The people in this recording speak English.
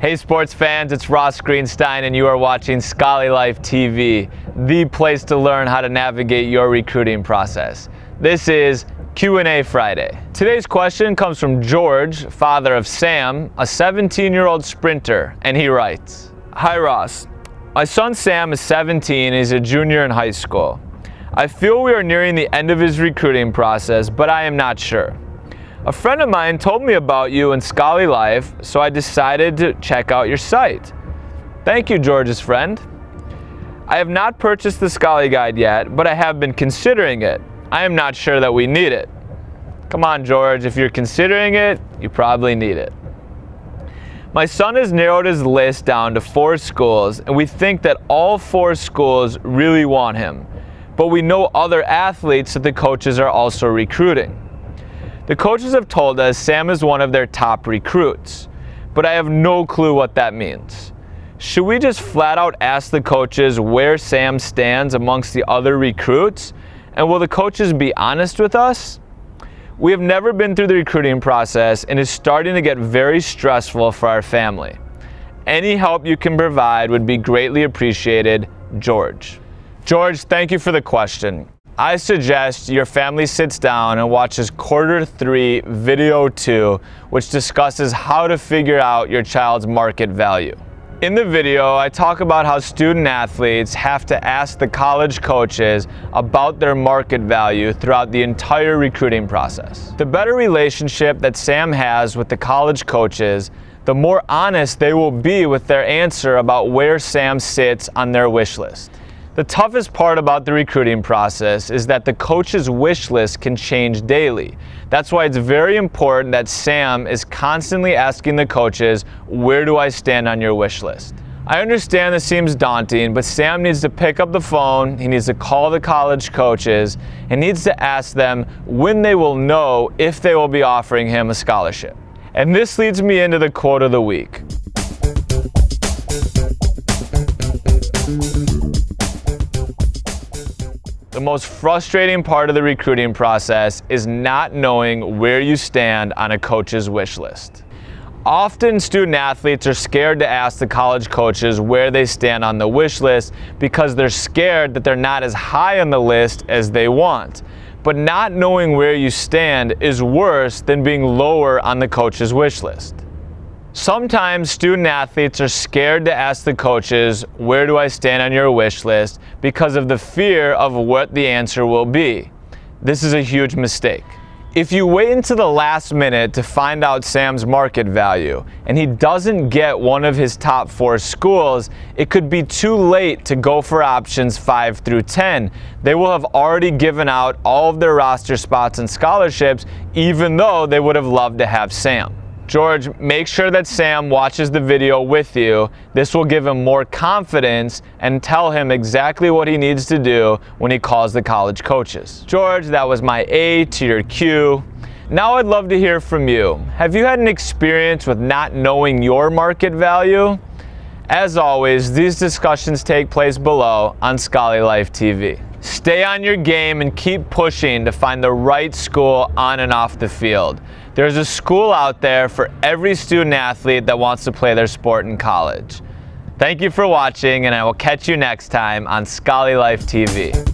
Hey sports fans, it's Ross Greenstein and you are watching SchollyLife TV, the place to learn how to navigate your recruiting process. This is Q&A Friday. Today's question comes from George, father of Sam, a 17-year-old sprinter, and he writes, "Hi Ross, my son Sam is 17 and he's a junior in high school. I feel we are nearing the end of his recruiting process, but I am not sure. A friend of mine told me about you and SchollyLife, so I decided to check out your site. Thank you, George's friend. I have not purchased the Scholly Guide yet, but I have been considering it. I am not sure that we need it." Come on, George, if you're considering it, you probably need it. "My son has narrowed his list down to 4 schools, and we think that all 4 schools really want him, but we know other athletes that the coaches are also recruiting. The coaches have told us Sam is one of their top recruits, but I have no clue what that means. Should we just flat out ask the coaches where Sam stands amongst the other recruits, and will the coaches be honest with us? We have never been through the recruiting process and it's starting to get very stressful for our family. Any help you can provide would be greatly appreciated, George." George, thank you for the question. I suggest your family sits down and watches quarter 3 video 2, which discusses how to figure out your child's market value. In the video, I talk about how student athletes have to ask the college coaches about their market value throughout the entire recruiting process. The better relationship that Sam has with the college coaches, the more honest they will be with their answer about where Sam sits on their wish list. The toughest part about the recruiting process is that the coach's wish list can change daily. That's why it's very important that Sam is constantly asking the coaches, where do I stand on your wish list? I understand this seems daunting, but Sam needs to pick up the phone, he needs to call the college coaches, and needs to ask them when they will know if they will be offering him a scholarship. And this leads me into the quote of the week. The most frustrating part of the recruiting process is not knowing where you stand on a coach's wish list. Often student athletes are scared to ask the college coaches where they stand on the wish list because they're scared that they're not as high on the list as they want. But not knowing where you stand is worse than being lower on the coach's wish list. Sometimes student athletes are scared to ask the coaches, where do I stand on your wish list, because of the fear of what the answer will be. This is a huge mistake. If you wait until the last minute to find out Sam's market value and he doesn't get one of his top 4 schools, it could be too late to go for options 5 through 10. They will have already given out all of their roster spots and scholarships, even though they would have loved to have Sam. George, make sure that Sam watches the video with you. This will give him more confidence and tell him exactly what he needs to do when he calls the college coaches. George, that was my A to your Q. Now I'd love to hear from you. Have you had an experience with not knowing your market value? As always, these discussions take place below on SchollyLife TV. Stay on your game and keep pushing to find the right school on and off the field. There's a school out there for every student athlete that wants to play their sport in college. Thank you for watching, and I will catch you next time on SchollyLife TV.